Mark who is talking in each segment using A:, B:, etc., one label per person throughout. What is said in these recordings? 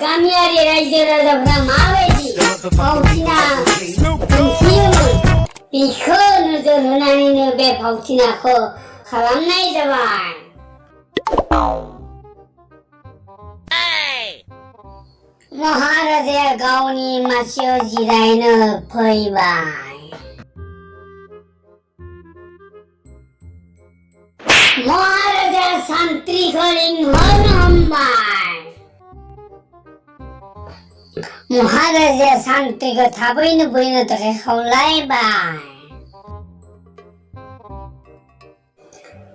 A: गामियारि रायजो राजाफोरा माबायदि फावथिना दिन्थियोमोन बेखौ नोजोर होनानैनो बे फावथिनाखौ खालामनाय जाबाय। महाराजाया गावनि मासियाव जिरायनो फैबाय। महाराजाया सान्थ्रिखौ लिंहरनो हमबाय। महाराजाया सान्थ्रिखौ थाबैनो फैनो थाखाय खावलायबाय।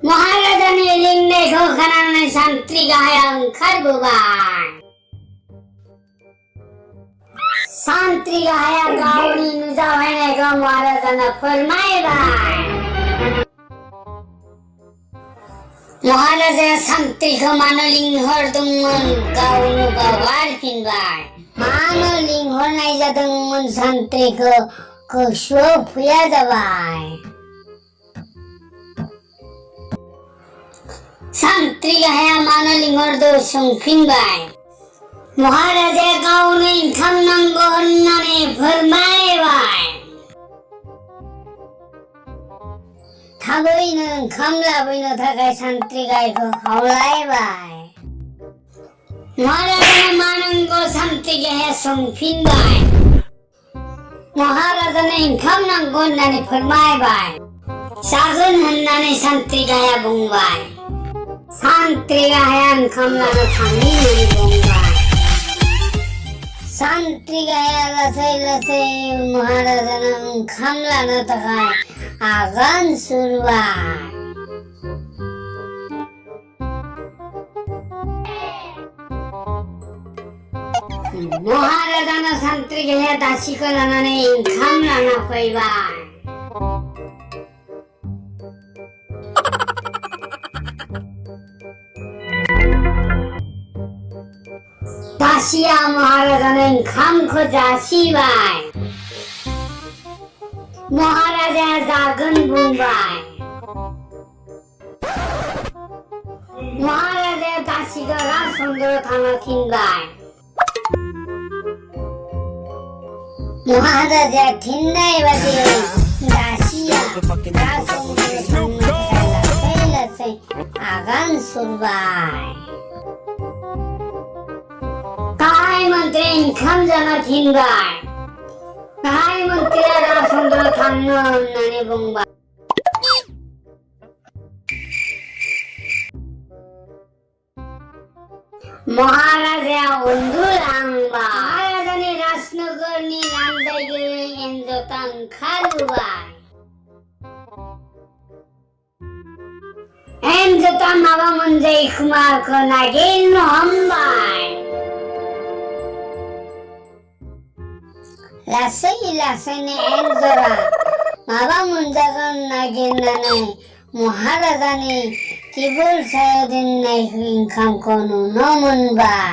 A: महाराजानि लिंनायखौ खोनानानै सान्थ्रि गाहाया ओंखारबोबाय। सान्थ्रि गाहाया गावनि नुजाफैनायखौ महाराजानो फोरमायबाय। महाराजाया सान्थ्रिखौ मानो लिंहरदोंमोन गावनो बावगारफिनबाय। मानो लिंहरनाय जादोंमोन सान्थ्रिखौ गोसोआव फैया जाबाय। सान्थ्रि गाहाया मानो लिंहरदों सोंफिनबाय। महाराजाया गावनो ओंखाम नांगौ होननानै फोरमायबाय। थाबैनो ओंखाम लाबोनो थाखाय सान्थ्रि गाहायखौ खावलायबाय। महाराजानो मा नांगौ सान्थ्रि गाहाया सोंफिनबाय। महाराजानो ओंखाम नांगौ होननानै फोरमायबाय। जागोन होननानै सान्थ्रि गाहाया बुंबाय। सान्थ्रि गाहाया ओंखाम लानो थांनि बुंबाय। सान्थ्रि गाहाया लासै लासै महाराजानो ओंखाम लानो थाखाय आगान सुरबाय। महाराजानो सान्थ्रि गाहाया दासिखौ लानानै ओंखाम लाना फैबाय। दासिया महाराजानो ओंखामखौ जासिबाय। महाराजाया जागोन बुंबाय। महाराजाया दासिखौ राजसन्द्रआव थांनो थिनबाय। महाराजाया थिननाय बादियै दासिया राजसन्द्रआव थांनो थाखाय लासै लासै आगान सुरबाय। गाहाय मन्त्रि ओंखाम जानो थिनबाय। गाहाय मन्त्रिया राजसन्द्रआव थांनो होननानै बुंबाय। महाराजाया उन्दुलांबाय। महाराजानि राजनगरनि लांदायगै एन्जरा ओंखारबोबाय। एन्जरा माबा मोनजायै खुमाखौ नागिरनो हमबाय। लासै लासैनो एन्जरा माबा मोनजागोन नागिरनानै महाराजानि टेबोल सायाव दोननाय ओंखामखौ नुनो मोनबाय।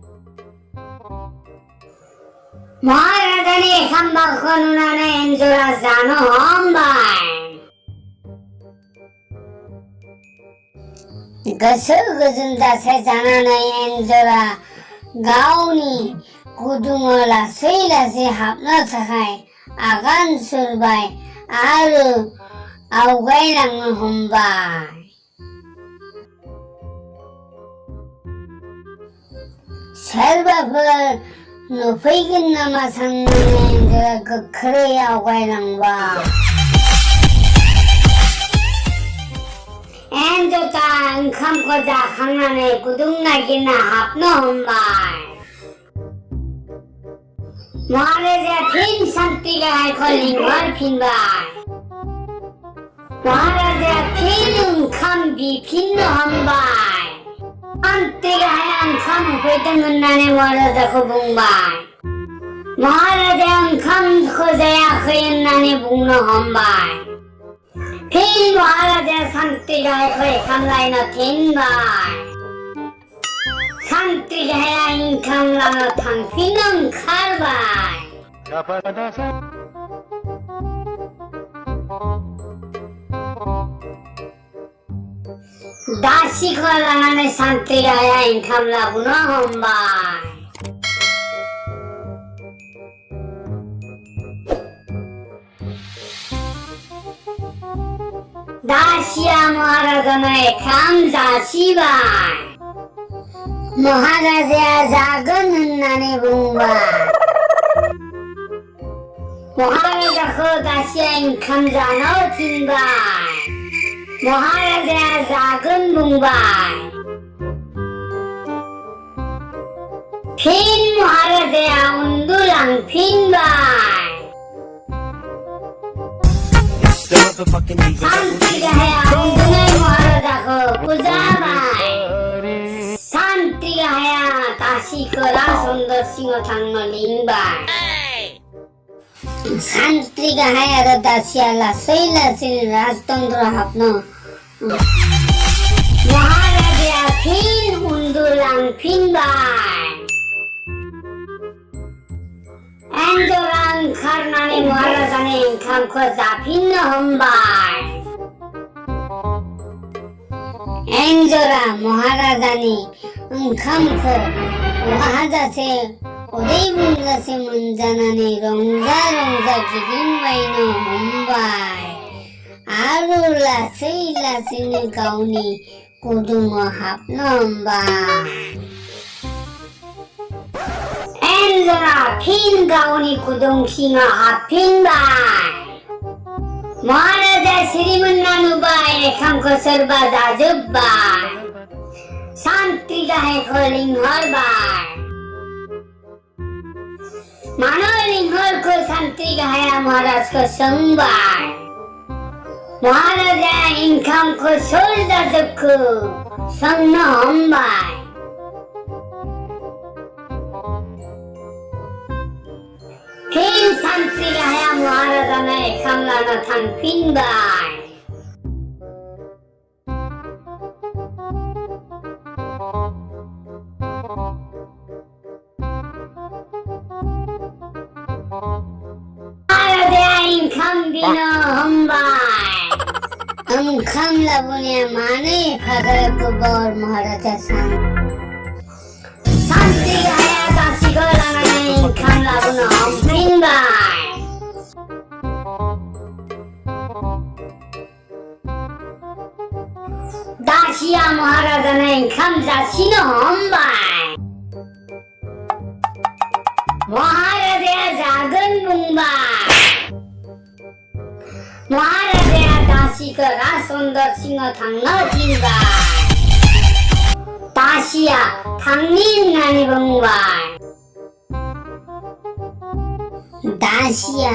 A: महाराजानि ओंखामखौ नुनानै एन्जरा जानो हमबाय। गोसो गोजोनजासे जानानै एन्जरा गावनि गुदुङाव लासै लासै हाबनो थाखाय आगान सुरबाय आरो आवगायलांनो हमबाय। सोरबाफोर नुफैगोन नामा साननानै एन्जरा गोख्रै आवगायलांबाय। एन्जरा ओंखामखौ जाखांनानै गुदुं नागिरना हाबनो हमबाय। महाराजाया फिन सान्थ्रि गाहायखौ लिंहरफिनबाय। महाराजाया फिन ओंखाम बिफिननो हमबाय। सान्थ्रि गाहाया ओंखाम होफैदों होननानै महाराजाखौ बुंबाय। महाराजाया ओंखामखौ जायाखै होननानै बुंनो हमबाय। फिन महाराजाया सान्थ्रि गाहायखौ ओंखाम लायनो थिनबाय। सान्थ्रि गाहाया ओंखाम लानो थांफिननो ओंखारबाय। दासिखौ लानानै सान्थ्रि गाहाया ओंखाम लाबोनो हमबाय। 다시야 महाराजा의 감사 시발 महाराजा 작은 흔난의 봉발 महाराजाखौ 다시야 감사 넣어진발 महाराजा야 작은 봉발 핀 महारा자야 운두랑 핀발 산띠가 해야 운두의 महाराजाखौ पूजाबाय 산띠가 해야 다시 그 라손더 싱어 당노 링발 산띠가 해야 다시야 라서이 라신 라스동드로 합노 महाराजा야 핀 운두랑 핀발 엔조랑 카르나니 महाराजा는 감고 잡힌 험발 엔조라 महाराजा니 감고 와하자세 오데이분자세 문자나니 롱자롱자 기린바이노 험발 아룰라 세일라시니 가오니 고등어 합노 험발 엔조라 핀 가오니 구동싱어 합핀발 महाराजा श्रीमन नानुबाई खामको सर्बा जाजुब्बाई शांति गाहे को लिंहरबाई मानो लिंहर को शांति गाहे महाराज को संबाई महाराजा इनकम को सोल जाजुब्को संग हमबाई 핀 산띠가 해야 महाराजा의 감라나 탕 핀바이 महारा자인 감비노 험바이 감라보냐 많이 받을 बर महाराजा 산띠가 해야 다시 걸어가는 감라보노 험빈바이 다시야 महाराजा는 감사 신호 험바이 महाराजा 작은 봉바이 महाराजा 다시 그 라손더 싱어 당너진바이 다시야 당린 나니 봉바이 다시야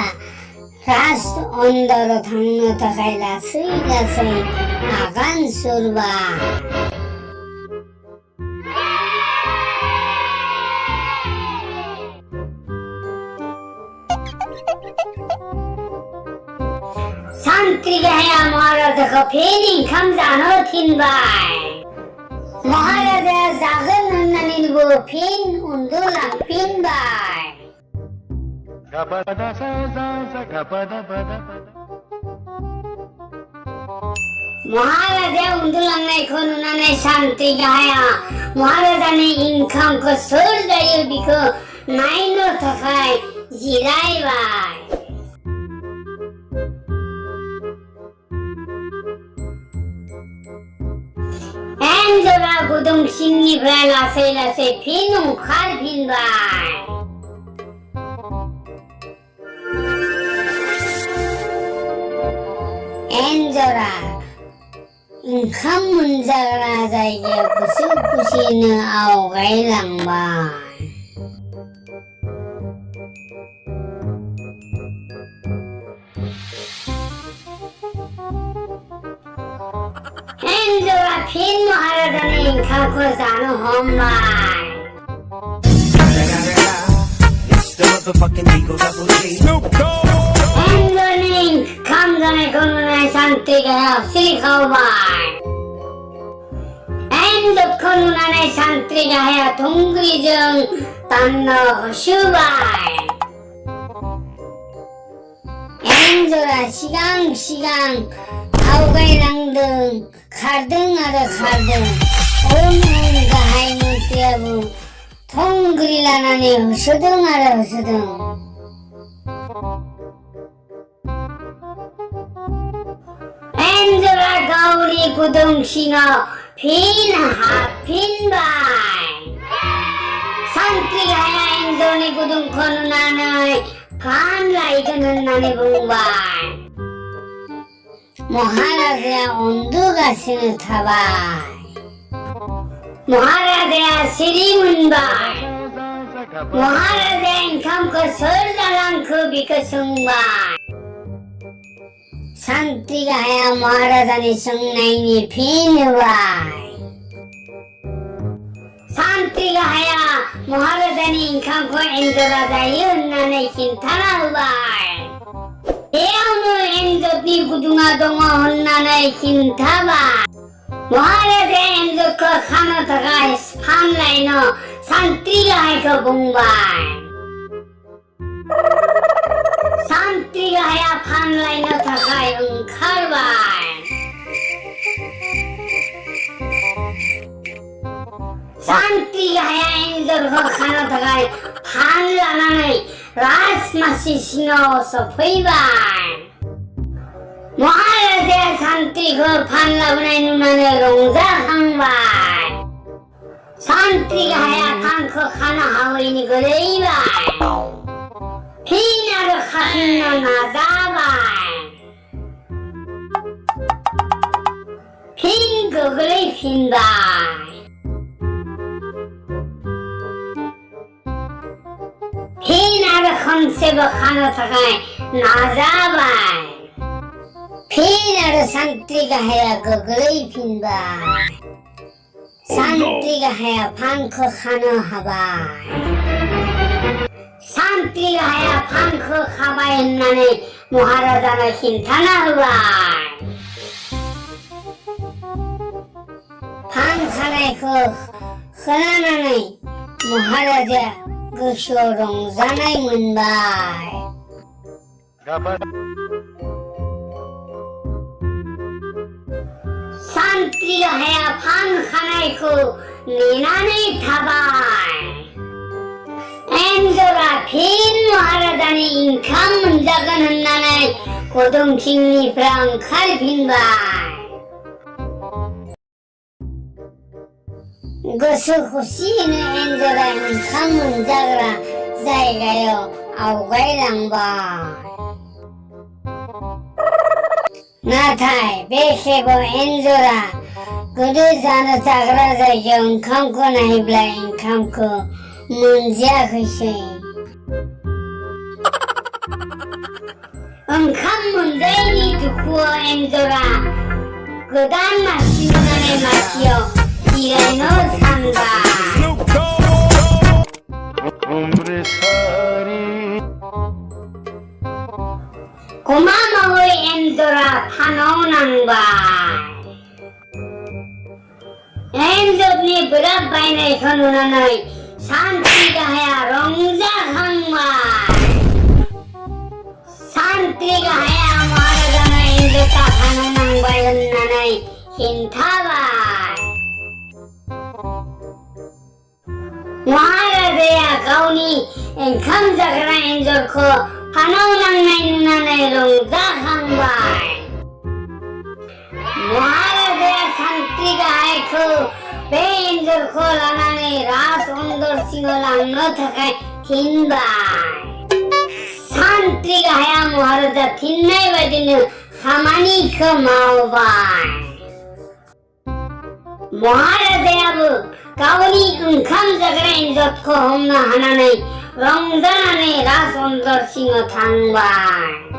A: 라스 언더로 당너 다가이라 스이라스이 아간 수르바 산띠가 해야 महाराजाखौ फेनि 감사 넣어틴바이 महाराजा 작은 흔나니고 핀 운두랑 핀바이 महाराजा 운두랑네 그 누나네 산띠가 해야 महाराजा네 인컴 그 서울자유 비고 나이노 타카이 지라이바이 엔조라 구동 신입에 라세라세 피농 칼빈바이 엔조라 인컴 문자가 자이게 구시구시는 아오가이랑바이 엔조라 핀 महाराजा는 갖고 사는 험바이 엔조는 감전의 건운의 산띠가 실리카우바이 엔조 건운의 산띠가 해야 동그리정 단너 슈바이 엔조라 시강 아우가이랑등 가등하러 가등 온문가 하이는 띠아부 통그리라나니 허스등하러 허스등 엔조라 가오리 구동싱어 빈하빈바이 산띠가야 엔조니 구동코누나의 반라이그는 나네 봉바이 모하라드야 온두가 스누타바이 모하라드야 시리문바이 모하라드야 인캄코 설자랑크 비크승바이 산띠가야 모하라다니 성나이니 빈바이 산띠가야 모하라다니 인캄코 엔조라자 이은나네 긴타나우바이 에어누 엔조니 구둥아동어 혼나네 긴타바 모하라데 엔조코 카노타가 스판라이노 산띠가야 봉바이 산띠가야 판라이노 타카이 응칼바이 산띠가야 엔조코 카노타가 판라나네 라스마시 신호서 포이바이 모하라데 산띠고 판라브나이 누나네 롱자항바이 산띠가야 판코 카나하오이니 그레이바이 R.K.Khakhalary 나자바이 빈 그글의 빈바이 빈아르 컨셉을 카노타가이 나자바이 빈아르 산띠가 해야 그글의 빈바이 산띠가 해야 방크 카노하바이 산띠가 해야 방크 카바했나네 모하라다나 힌타나흐바이 방카네 그 흔하나네 모하라자 그 쇼롱자나이 문바이 산띠가 해야 방카네 그 니나네 타바이 엔조라 빈 모하라다니 인캄 문작은 흔나네 고동킹리 브랑 칼빈바이 그수 호시는 엔조라 인캄 문작으라 자이가요 아우가이랑바 나타이 베케보 엔조라 그르자노 자그라자 영캄코 나이블라 인캄코 문제야 그시 응캄 문제니 두쿠어 엔조라 그단 마시노나네 마시오 이래노 산다 고마마의 엔조라 파노난바 엔조니 브라바이네 현우나나이 산띠가야 롱자항바이 산띠가야 모하라다나 인도타 파노난바이 흔나나이 힌타바이 모하라데야 가오니 감자그라 엔조코 파노난나이 누나나이 롱자항바이 모하라데야 산띠가야 그 베인저 콜라나니 라스 온돌싱어랑 너타카이 틴바이 산띠가 하야 모하라자 틴나이바디는 하마니 그 마오바이 모하라자야부 가오니 응캄자그라인 젖코 홈나 하나네 롱자나네 라스 온돌싱어 당바이